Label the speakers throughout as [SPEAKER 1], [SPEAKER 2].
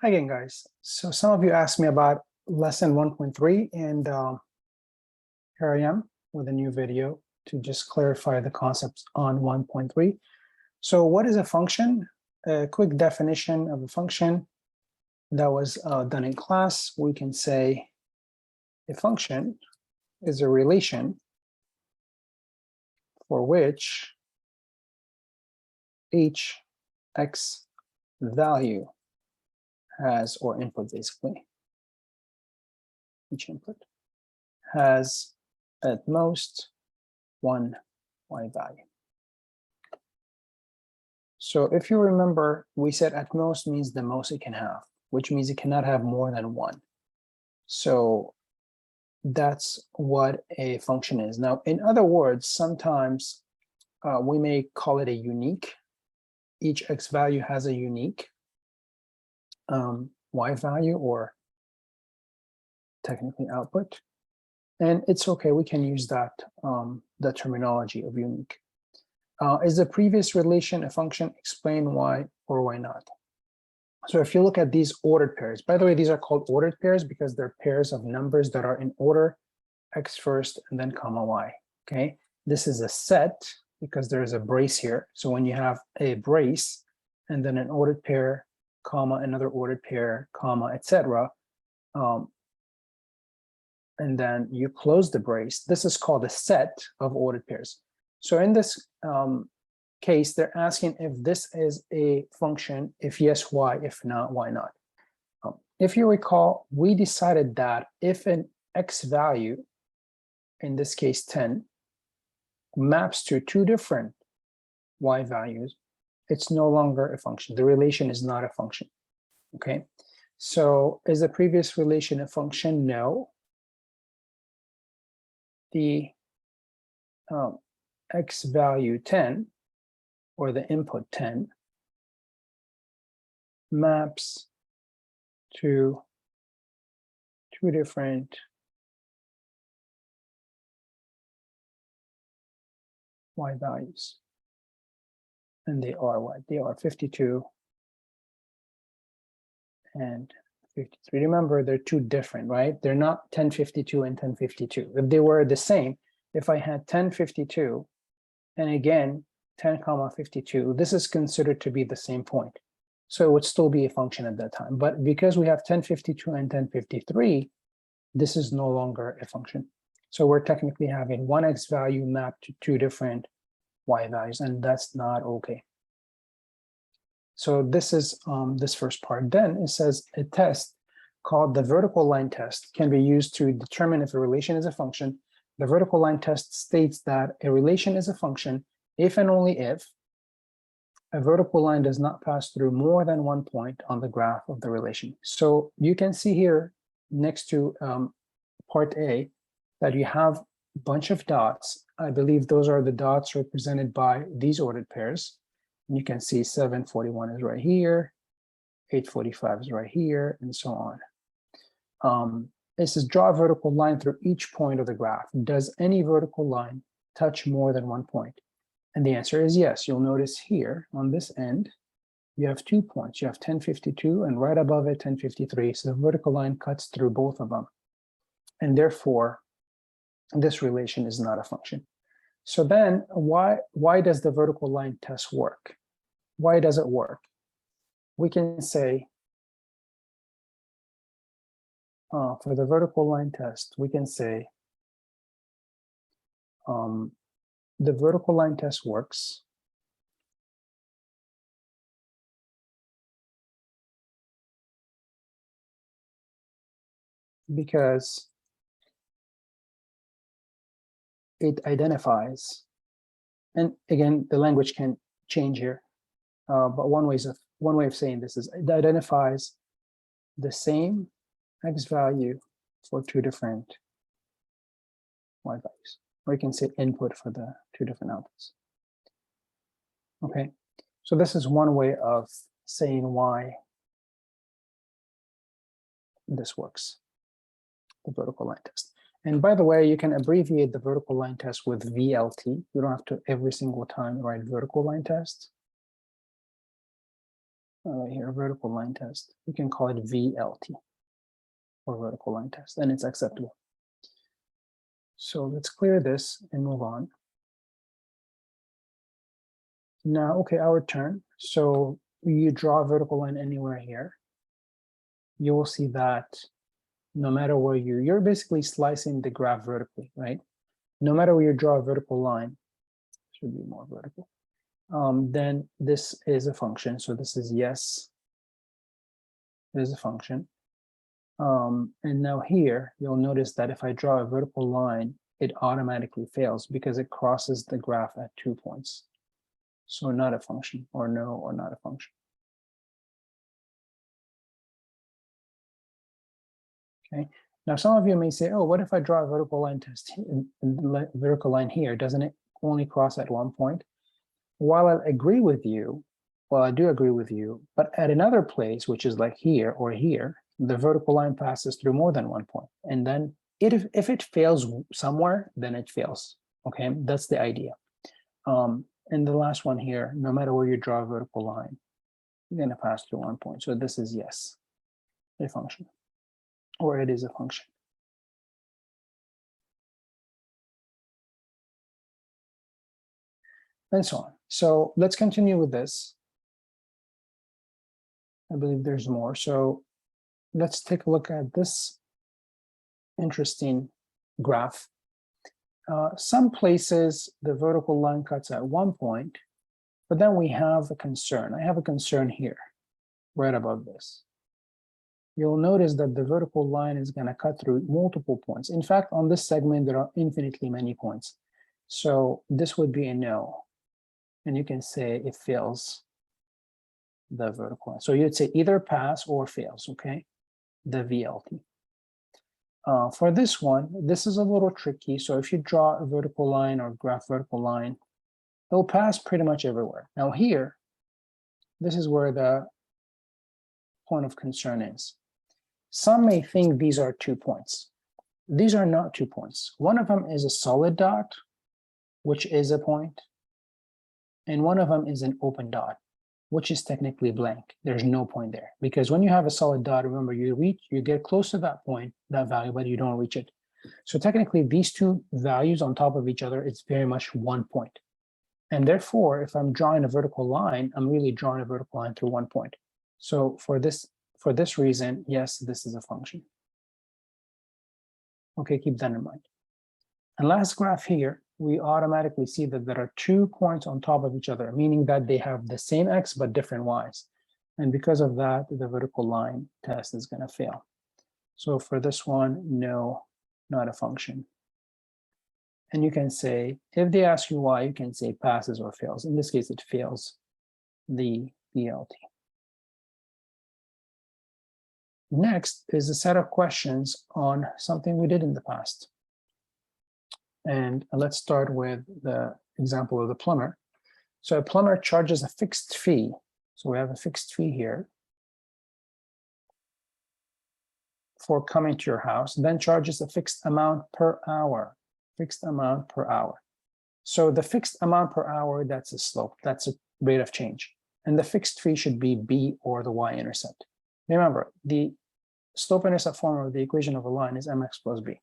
[SPEAKER 1] Hi again, guys. So some of you asked me about lesson 1.3, and here I am with a new video to just clarify the concepts on 1.3. So what is a function? A quick definition of a function that was done in class. We can say a function is a relation for which each x value has, or input basically, each input has at most one y value. So if you remember, we said at most means the most it can have, which means it cannot have more than one. So that's what a function is. Now, in other words, sometimes we may call it a unique. Each x value has a unique y value, or technically output. And it's okay, we can use that, the terminology of unique. Is the previous relation a function? Explain why or why not. So if you look at these ordered pairs, by the way, these are called ordered pairs because they're pairs of numbers that are in order, x first and then comma y, okay? This is a set because there is a brace here. So when you have a brace and then an ordered pair, comma, another ordered pair, comma, etc., and then you close the brace, this is called a set of ordered pairs. So in this case, they're asking if this is a function, if yes, why, if not, why not? If you recall, we decided that if an x value, in this case 10, maps to two different y values, it's no longer a function. The relation is not a function, okay? So is the previous relation a function? No. The x value 10, or the input 10, maps to two different y values. And they are what? They are 52 and 53. Remember, they're two different, right? They're not 1052 and 1052. If they were the same, if I had 1052 and again 10 comma 52, this is considered to be the same point. So it would still be a function at that time. But because we have 1052 and 1053, this is no longer a function. So we're technically having one x value mapped to two different y values, and that's not okay. So this is this first part. Then it says a test called the vertical line test can be used to determine if a relation is a function. The vertical line test states that a relation is a function if and only if a vertical line does not pass through more than one point on the graph of the relation. So you can see here next to part A that you have a bunch of dots. I believe those are the dots represented by these ordered pairs. And you can see 741 is right here, 845 is right here, and so on. It says draw a vertical line through each point of the graph. Does any vertical line touch more than one point? And the answer is yes. You'll notice here on this end, you have 2 points. You have 1052 and right above it 1053. So the vertical line cuts through both of them. And therefore, this relation is not a function. So then why does the vertical line test work? Why does it work? We can say, for the vertical line test, we can say the vertical line test works because it identifies, and again, the language can change here, but one way of saying this is it identifies the same x value for two different y values, or you can say input for the two different outputs. Okay, so this is one way of saying why this works, the vertical line test. And by the way, you can abbreviate the vertical line test with V.L.T. You don't have to every single time write vertical line test. right here, vertical line test. We can call it V.L.T. or vertical line test, and it's acceptable. So let's clear this and move on. Now, okay, our turn. So you draw a vertical line anywhere here. You will see that no matter where you're basically slicing the graph vertically, right? No matter where you draw a vertical line, should be more vertical, then this is a function. So this is yes, it is a function. And now here, you'll notice that if I draw a vertical line, it automatically fails because it crosses the graph at 2 points. So not a function, or no, or not a function. Okay. Now some of you may say, oh, what if I draw a vertical line test, vertical line here? Doesn't it only cross at 1 point? While I agree with you, well, I do agree with you, but at another place, which is like here or here, the vertical line passes through more than 1 point. And then if it fails somewhere, then it fails. Okay, that's the idea. And the last one here, no matter where you draw a vertical line, you're going to pass through 1 point. So this is yes, a function, or it is a function. And so on. So let's continue with this. I believe there's more. So let's take a look at this interesting graph. Some places the vertical line cuts at 1 point, but then we have a concern. I have a concern here, right above this. You'll notice that the vertical line is going to cut through multiple points. In fact, on this segment, there are infinitely many points. So this would be a no. And you can say it fails the vertical line. So you'd say either pass or fails, okay? The V.L.T. For this one, this is a little tricky. So if you draw a vertical line or graph vertical line, it'll pass pretty much everywhere. Now here, this is where the point of concern is. Some may think these are 2 points. These are not 2 points. One of them is a solid dot, which is a point, and one of them is an open dot, which is technically blank. There's no point there, because when you have a solid dot, remember, you get close to that point, that value, but you don't reach it. So technically, these two values on top of each other, it's very much 1 point. And therefore, if I'm drawing a vertical line, I'm really drawing a vertical line through 1 point. So for this reason, yes, this is a function. Okay, keep that in mind. And last graph here, we automatically see that there are 2 points on top of each other, meaning that they have the same x but different y's. And because of that, the vertical line test is going to fail. So for this one, no, not a function. And you can say, if they ask you why, you can say passes or fails. In this case, it fails the V.L.T. Next is a set of questions on something we did in the past. And let's start with the example of the plumber. So a plumber charges a fixed fee. So we have a fixed fee here for coming to your house, then charges a fixed amount per hour, fixed amount per hour. So the fixed amount per hour, that's a slope, that's a rate of change. And the fixed fee should be b or the y-intercept. Remember, the slope-intercept form of the equation of a line is mx plus b.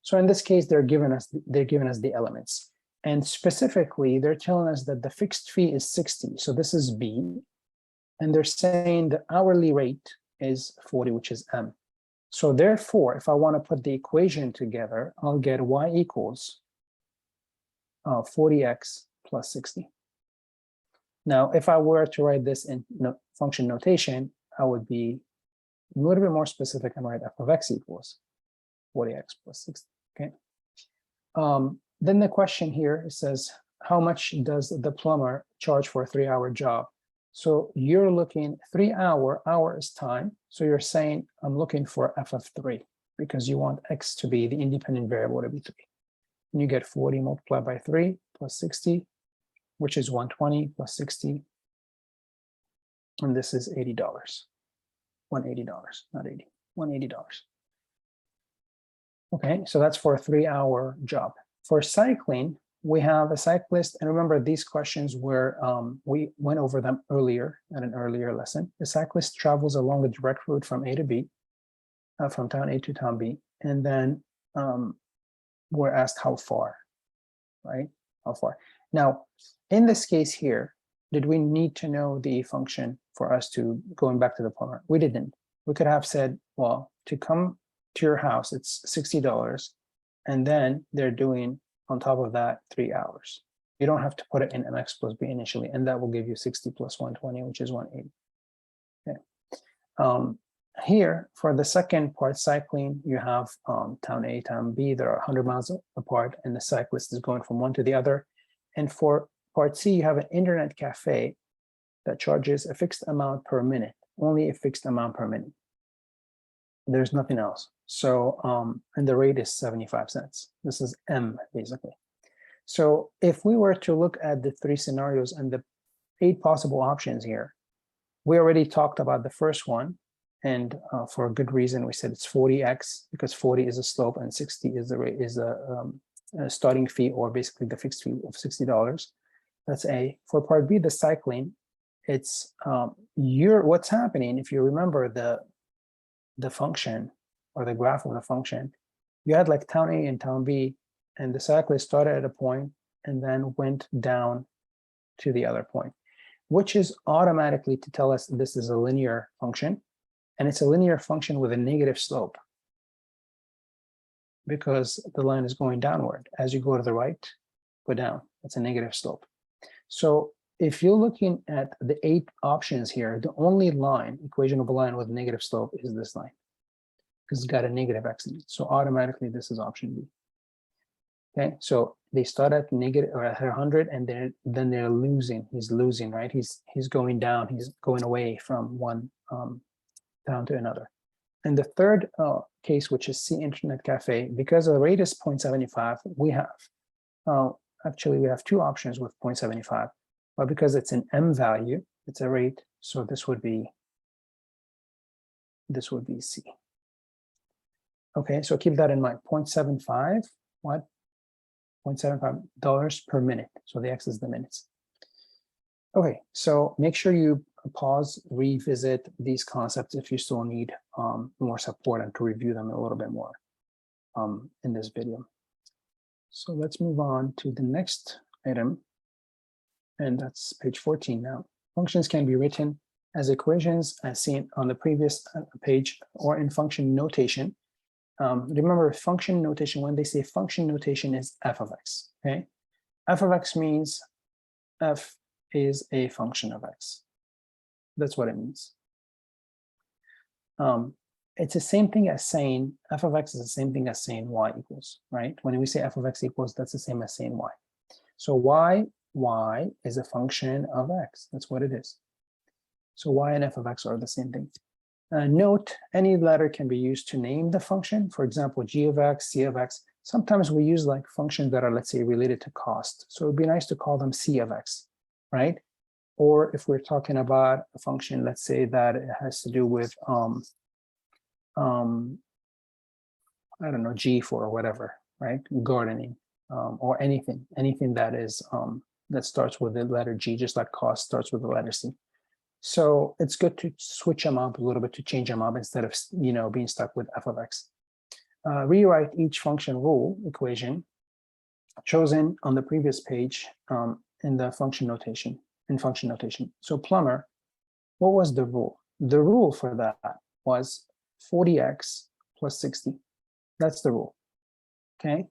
[SPEAKER 1] So in this case, they're giving us the elements. And specifically, they're telling us that the fixed fee is 60. So this is b. And they're saying the hourly rate is 40, which is m. So therefore, if I want to put the equation together, I'll get y equals 40x plus 60. Now, if I were to write this in function notation, I would be a little bit more specific and write f of x equals 40x plus 60, okay? Then the question here says, how much does the plumber charge for a 3-hour job? So you're looking 3 hour is time. So you're saying, I'm looking for f of 3 because you want x to be the independent variable to be 3. And you get 40 multiplied by 3 plus 60, which is 120 plus 60. And this is $80, $180, not 80, $180. Okay, so that's for a 3-hour job. For cycling, we have a cyclist, and remember these questions were, we went over them earlier at an earlier lesson. The cyclist travels along a direct route from A to B, from town A to town B, and then we're asked how far, right? How far? Now, in this case here, did we need to know the function for us to going back to the plumber? We didn't. We could have said, well, to come to your house, it's $60, and then they're doing on top of that 3 hours. You don't have to put it in MX plus B initially, and that will give you 60 plus 120, which is 180. Okay. Here, for the second part, cycling, you have town A, town B, they're 100 miles apart, and the cyclist is going from one to the other. And for part C, you have an internet cafe that charges a fixed amount per minute, only a fixed amount per minute. There's nothing else. So, and the rate is 75 cents. This is M, basically. So if we were to look at the 3 scenarios and the 8 possible options here, we already talked about the first one. And for a good reason, we said it's 40x, because 40 is a slope and 60 is the rate, is a starting fee, or basically the fixed fee of $60. That's A. For part B, the cycling, it's what's happening, if you remember the function or the graph of the function, you had like town A and town B, and the cyclist started at a point and then went down to the other point, which is automatically to tell us this is a linear function, and it's a linear function with a negative slope because the line is going downward. As you go to the right, go down. It's a negative slope. So if you're looking at the 8 options here, the only line, equation of a line with a negative slope, is this line, because it's got a negative x in it. So automatically, this is option B. Okay, so they start at negative or at 100, and then they're losing. He's losing, right? He's going down. He's going away from one town to another. And the third case, which is C Internet Cafe, because the rate is 0.75, we have actually we have 2 options with 0.75, but because it's an M value, it's a rate. So this would be C. Okay, so keep that in mind. 0.75, what? $0.75 per minute. So the X is the minutes. Okay, so make sure you pause, revisit these concepts if you still need more support and to review them a little bit more in this video. So let's move on to the next item, and that's page 14 now. Functions can be written as equations as seen on the previous page or in function notation. Remember function notation, when they say function notation is f of x, okay? F of x means f is a function of x. That's what it means. It's the same thing as saying f of x is the same thing as saying y equals, right? When we say f of x equals, that's the same as saying y. So y is a function of x. That's what it is. So y and f of x are the same thing. Note, any letter can be used to name the function. For example, g of x, c of x. Sometimes we use like functions that are, let's say, related to cost. So it'd be nice to call them c of x, right? Or if we're talking about a function, let's say that it has to do with, I don't know, G for whatever, right? Gardening, or anything that is, that starts with the letter G, just like cost starts with the letter C. So it's good to switch them up a little bit, to change them up instead of, being stuck with f of x. Rewrite each function rule equation chosen on the previous page in the function notation. So plumber, what was the rule? The rule for that was 40x plus 60. That's the rule. Okay,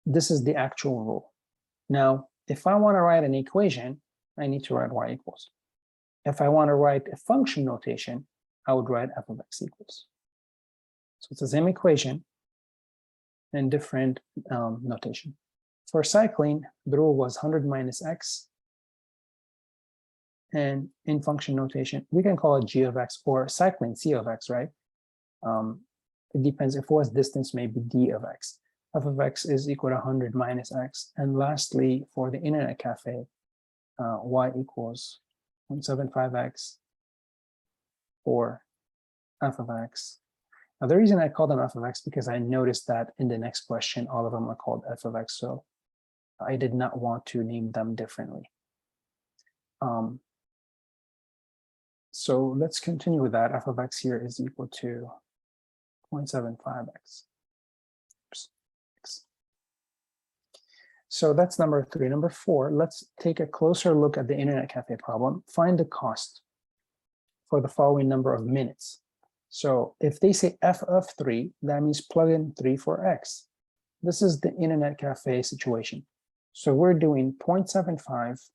[SPEAKER 1] this is the actual rule. Now, if I want to write an equation, I need to write y equals. If I want to write a function notation, I would write f of x equals. So it's the same equation in different notation. For cycling, the rule was 100 minus x. And in function notation, we can call it g of x, or cycling c of x, right? It depends. If it was distance, maybe d of x. F of x is equal to 100 minus x. And lastly, for the internet cafe, y equals 0.75x or f of x. Now, the reason I call them f of x because I noticed that in the next question, all of them are called f of x. So I did not want to name them differently. So let's continue with that. F of x here is equal to 0.75x. So that's number 3. Number 4, let's take a closer look at the internet cafe problem. Find the cost for the following number of minutes. So if they say f of 3, that means plug in 3 for x. This is the internet cafe situation. So we're doing 0.75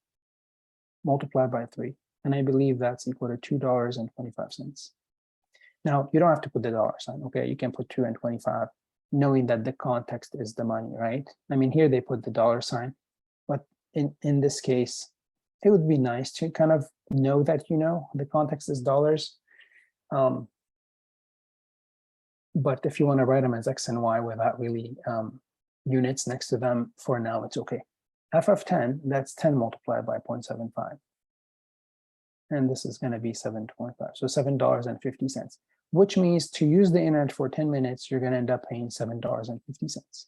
[SPEAKER 1] multiplied by 3. And I believe that's equal to $2.25. Now, you don't have to put the dollar sign, okay? You can put 2 and 25, knowing that the context is the money, right? I mean, here they put the dollar sign, but in this case, it would be nice to kind of know that, the context is dollars. But if you want to write them as x and y without really units next to them, for now, it's okay. F of 10, that's 10 multiplied by 0.75. And this is going to be 7.25, so $7.50, which means to use the internet for 10 minutes, you're going to end up paying $7.50.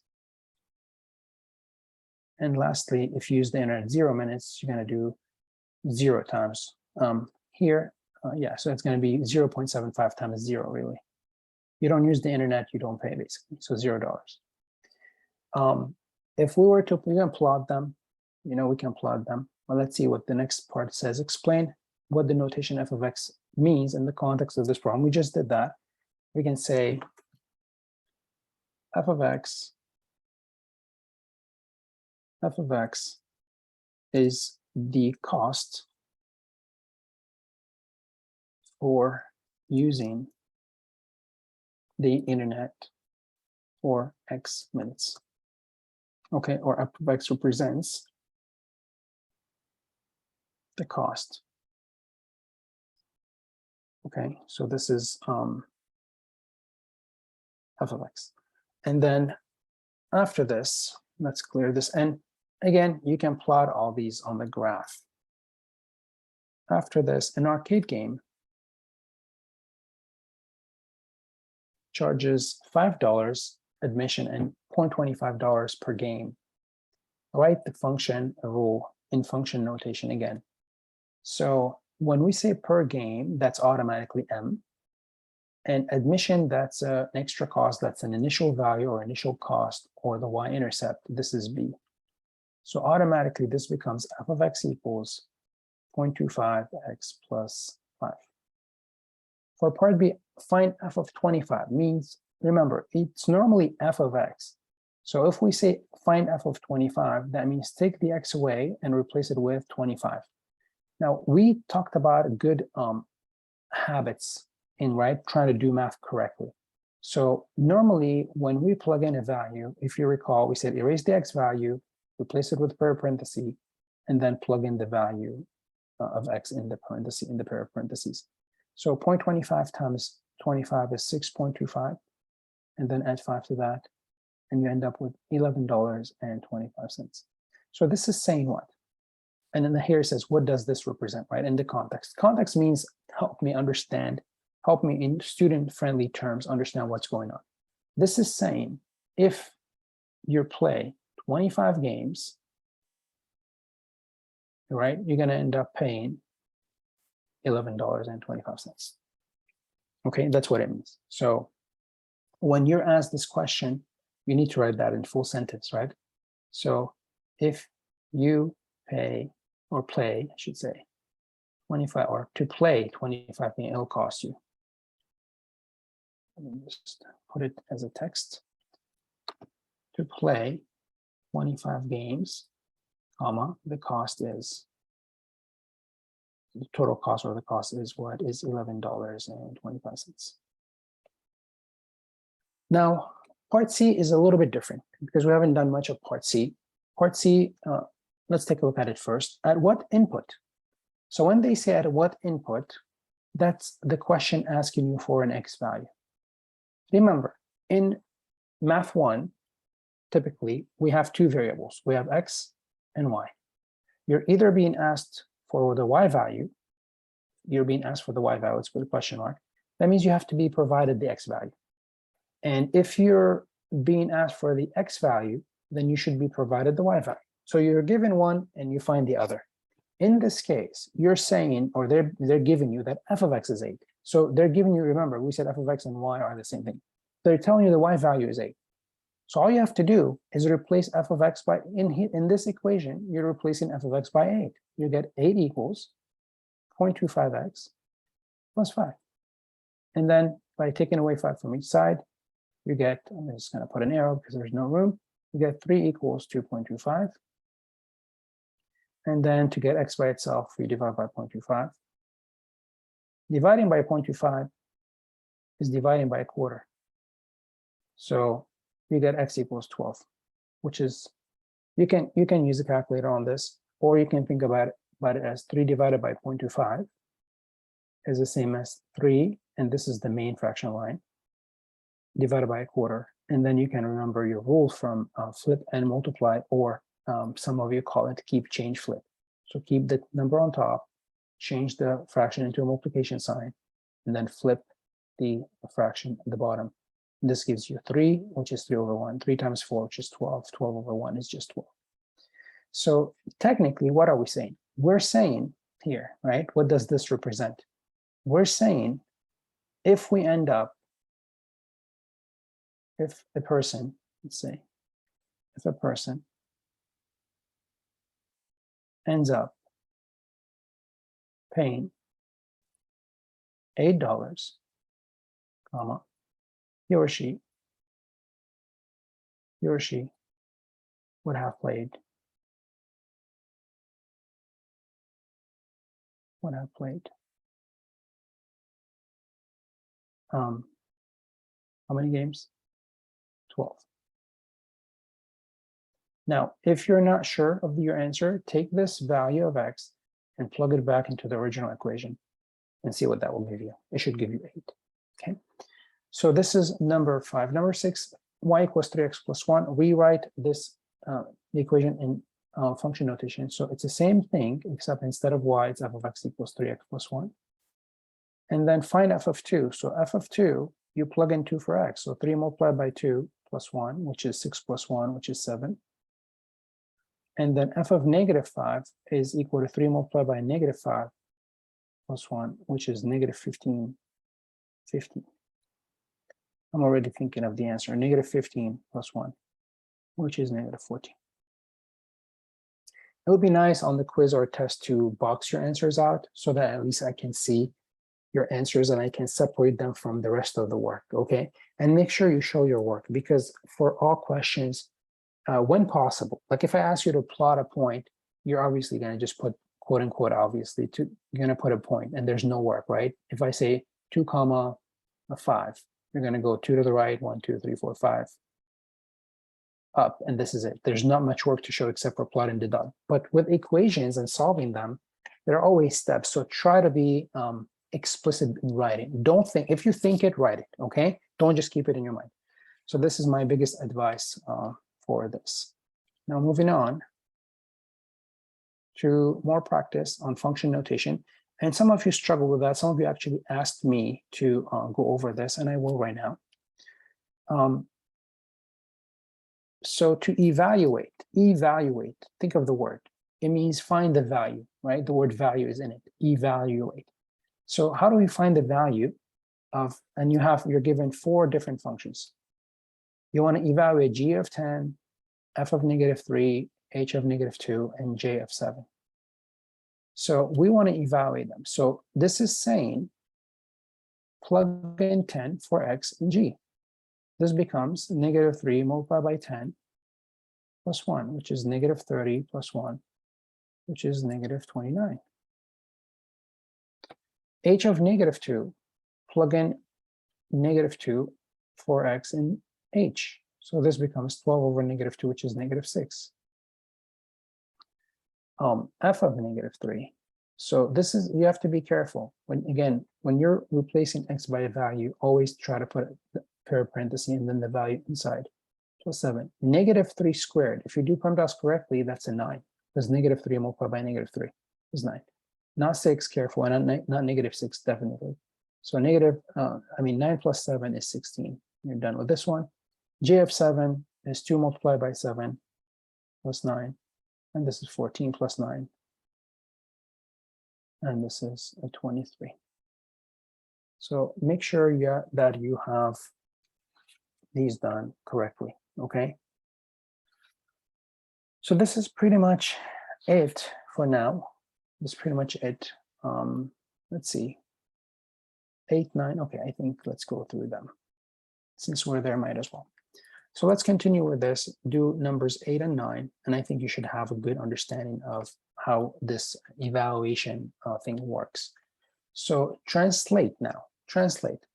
[SPEAKER 1] And lastly, if you use the internet 0 minutes, you're going to do 0 times here. Yeah, so it's going to be 0.75 times 0, really. You don't use the internet, you don't pay, basically, so $0. If we were to, we can plot them, we can plot them. Well, let's see what the next part says. Explain what the notation f of x means in the context of this problem. We just did that. We can say f of x is the cost for using the internet for x minutes. Okay, or f of x represents the cost. Okay, so this is f of x. And then after this, let's clear this. And again, you can plot all these on the graph. After this, an arcade game charges $5 admission and $0.25 per game. Write the function rule in function notation again. So when we say per game, that's automatically M. And admission, that's an extra cost, that's an initial value or initial cost, or the y-intercept, this is B. So automatically this becomes f of x equals 0.25x plus 5. For part B, find f of 25 means, remember, it's normally f of x. So if we say find f of 25, that means take the x away and replace it with 25. Now, we talked about good habits in trying to do math correctly. So normally, when we plug in a value, if you recall, we said erase the x value, replace it with parenthesis, and then plug in the value of x in the parenthesis, in the parentheses. So 0.25 times 25 is 6.25, and then add 5 to that, and you end up with $11.25. So this is saying what? And then here it says, what does this represent, right? In the context. Context means help me understand, help me in student-friendly terms understand what's going on. This is saying if you play 25 games, right, you're going to end up paying $11.25. Okay, that's what it means. So when you're asked this question, you need to write that in full sentence, right? So if you pay or play, I should say, 25, or to play 25, it'll cost you. Let me just put it as a text. To play 25 games, comma, the cost is, the total cost or the cost is what is $11.25. Now, part C is a little bit different because we haven't done much of part C. Part C, let's take a look at it first. At what input? So when they say at what input, that's the question asking you for an x value. Remember, in Math 1, typically, we have two variables. We have x and y. You're either being asked for the y value, you're being asked for the y value, let's put a question mark. That means you have to be provided the x value. And if you're being asked for the x value, then you should be provided the y value. So you're given one and you find the other. In this case, you're saying, or they're giving you that f of x is 8. So they're giving you, remember, we said f of x and y are the same thing. They're telling you the y value is 8. So all you have to do is replace f of x by, in this equation, you're replacing f of x by 8. You get 8 equals 0.25x plus 5. And then by taking away 5 from each side, you get, I'm just going to put an arrow because there's no room, you get 3 equals 2.25. And then to get x by itself, we divide by 0.25. Dividing by 0.25 is dividing by a quarter. So you get x equals 12, which is, you can use a calculator on this, or you can think about it as 3 divided by 0.25 is the same as 3, and this is the main fraction line, divided by a quarter. And then you can remember your rules from flip and multiply, or some of you call it keep, change, flip. So keep the number on top, change the fraction into a multiplication sign, and then flip the fraction at the bottom. This gives you 3, which is 3 over 1. 3 times 4, which is 12. 12 over 1 is just 12. So technically, what are we saying? We're saying here, right? What does this represent? We're saying if we end up, if a person, let's say, if a person ends up paying $8, comma, he or she would have played how many games? 12. Now, if you're not sure of your answer, take this value of x and plug it back into the original equation and see what that will give you. It should give you 8. Okay. So this is number 5. Number 6, y equals 3x plus 1. Rewrite this the equation in function notation. So it's the same thing, except instead of y, it's f of x equals 3x plus 1. And then find f of 2. So f of 2, you plug in 2 for x. So 3 multiplied by 2 plus 1, which is 6 plus 1, which is 7. And then f of negative 5 is equal to 3 multiplied by negative 5 plus 1, which is negative 15. I'm already thinking of the answer, negative 15 plus 1, which is negative 14. It would be nice on the quiz or test to box your answers out so that at least I can see your answers and I can separate them from the rest of the work, okay? And make sure you show your work, because for all questions, when possible, like if I ask you to plot a point, you're obviously going to just put quote unquote, obviously, you're going to put a point and there's no work, right? If I say 2 comma 5, you're going to go 2 to the right, 1, 2, 3, 4, 5 up, and this is it. There's not much work to show except for plot and deduct. But with equations and solving them, there are always steps. So try to be explicit in writing. Don't think, if you think it, write it, okay? Don't just keep it in your mind. So this is my biggest advice for this. Now moving on to more practice on function notation. And some of you struggle with that. Some of you actually asked me to go over this, and I will right now. So to evaluate, think of the word. It means find the value, right? The word value is in it, evaluate. So how do we find the value of, and you're given 4 different functions. You want to evaluate g of 10, f of negative 3, h of negative 2, and j of 7. So we want to evaluate them. So this is saying plug in 10 for x and g. This becomes negative 3 multiplied by 10 plus 1, which is negative 30 plus 1, which is negative 29. H of negative 2, plug in negative 2 for x and h. So this becomes 12 over negative 2, which is negative 6. F of negative 3. So this is, you have to be careful. When you're replacing x by a value, always try to put a pair of parentheses and then the value inside. Plus 7. Negative 3 squared. If you do PEMDAS correctly, that's a 9. Because negative 3 multiplied by negative 3 is 9. Not 6, careful, and not negative 6, definitely. So 9 plus 7 is 16. You're done with this one. J of 7 is 2 multiplied by 7 plus 9, and this is 14 plus 9. And this is a 23. So make sure that you have these done correctly, okay? So this is pretty much it for now. This is pretty much it. Let's see. 8, 9, okay, I think let's go through them. Since we're there, might as well. So let's continue with this, do numbers 8 and 9, and I think you should have a good understanding of how this evaluation thing works. So translate now, translate.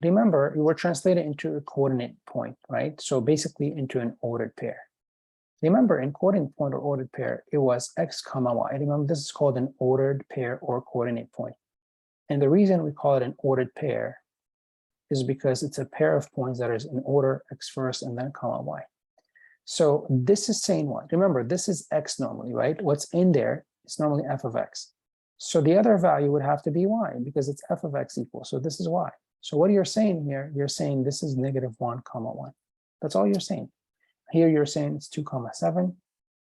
[SPEAKER 1] Remember, you were translated into a coordinate point, right? So basically into an ordered pair. Remember, in coordinate point or ordered pair, it was x comma y. Remember, this is called an ordered pair or coordinate point. And the reason we call it an ordered pair is because it's a pair of points that is in order, x first and then comma y. So this is saying what? Remember, this is x normally, right? What's in there is normally f of x. So the other value would have to be y because it's f of x equals. So this is y. So what you're saying here, you're saying this is -1 comma 1. That's all you're saying. Here you're saying it's 2 comma 7.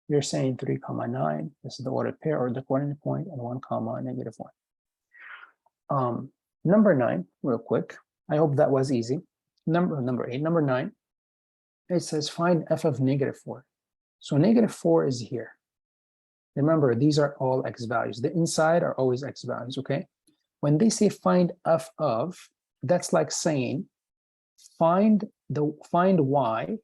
[SPEAKER 1] You're saying 3 comma 9. This is the ordered pair or the coordinate point, and 1 comma -1. Number 9, real quick. I hope that was easy. Number 8, number 9. It says find f of -4. So -4 is here. Remember, these are all x values. The inside are always x values, okay? When they say find f of, that's like saying find y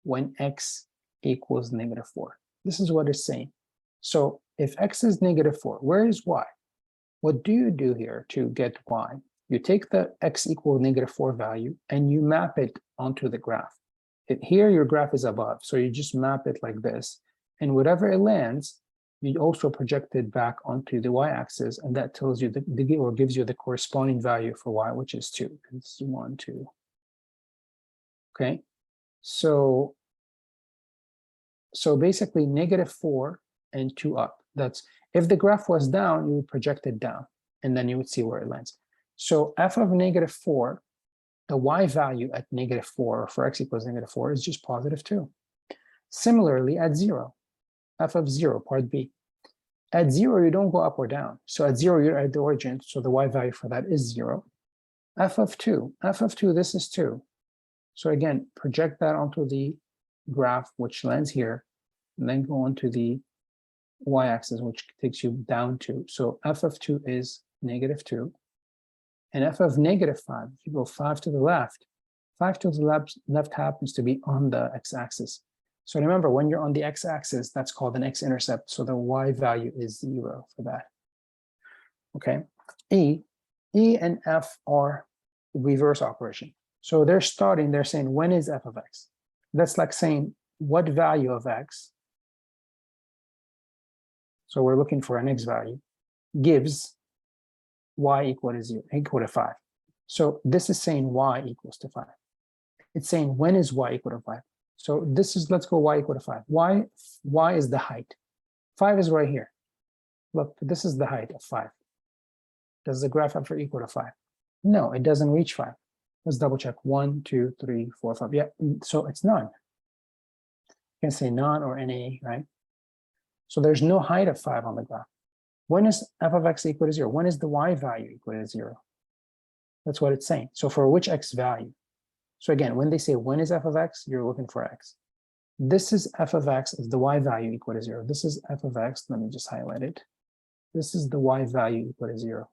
[SPEAKER 1] when x equals -4. This is what it's saying. So if x is -4, where is y? What do you do here to get y? You take the x equal -4 value and you map it onto the graph. Here your graph is above, so you just map it like this. And whatever it lands, you also project it back onto the y-axis, and that tells you or gives you the corresponding value for y, which is 2. It's 1, 2. Okay, so basically -4 and 2 up. That's if the graph was down, you would project it down, and then you would see where it lands. So f of -4, the y value at -4 for x equals -4 is just +2. Similarly, at 0, f of 0, part B. At 0, you don't go up or down. So at 0, you're at the origin, so the y value for that is 0. F of 2, this is 2. So again, project that onto the graph, which lands here, and then go onto the y-axis, which takes you down 2. So f of 2 is -2. And f of -5, if you go 5 to the left, 5 to the left happens to be on the x-axis. So remember, when you're on the x-axis, that's called an x-intercept. So the y value is 0 for that. Okay. E and f are reverse operation. So they're saying, when is f of x? That's like saying, what value of x? So we're looking for an x value, gives y equal to 5. So this is saying y equals to 5. It's saying, when is y equal to 5? So this is, let's go y equal to 5. Y is the height. 5 is right here. Look, this is the height of 5. Does the graph ever equal to 5? No, it doesn't reach 5. Let's double check. 1, 2, 3, 4, 5. Yeah, so it's none. You can say none or NA, right? So there's no height of 5 on the graph. When is f of x equal to 0? When is the y value equal to 0? That's what it's saying. So for which x value? So again, when they say when is f of x, you're looking for x. This is f of x is the y value equal to 0. This is f of x. Let me just highlight it. This is the y value equal to 0.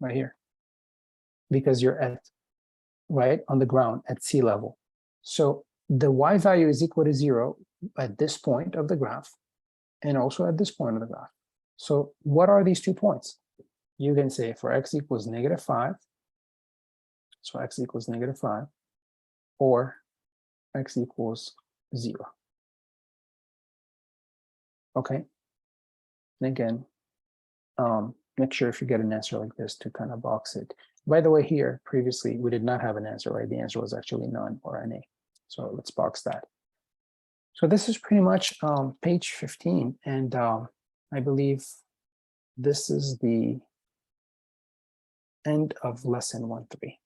[SPEAKER 1] Right here. Because you're right on the ground at sea level. So the y value is equal to 0 at this point of the graph and also at this point of the graph. So what are these 2 points? You can say for x equals -5, so x equals -5, or x equals 0. Okay. And again, make sure if you get an answer like this to kind of box it. By the way, here previously we did not have an answer, right? The answer was actually none or NA. So let's box that. So this is pretty much page 15, and I believe this is the end of lesson 1.3.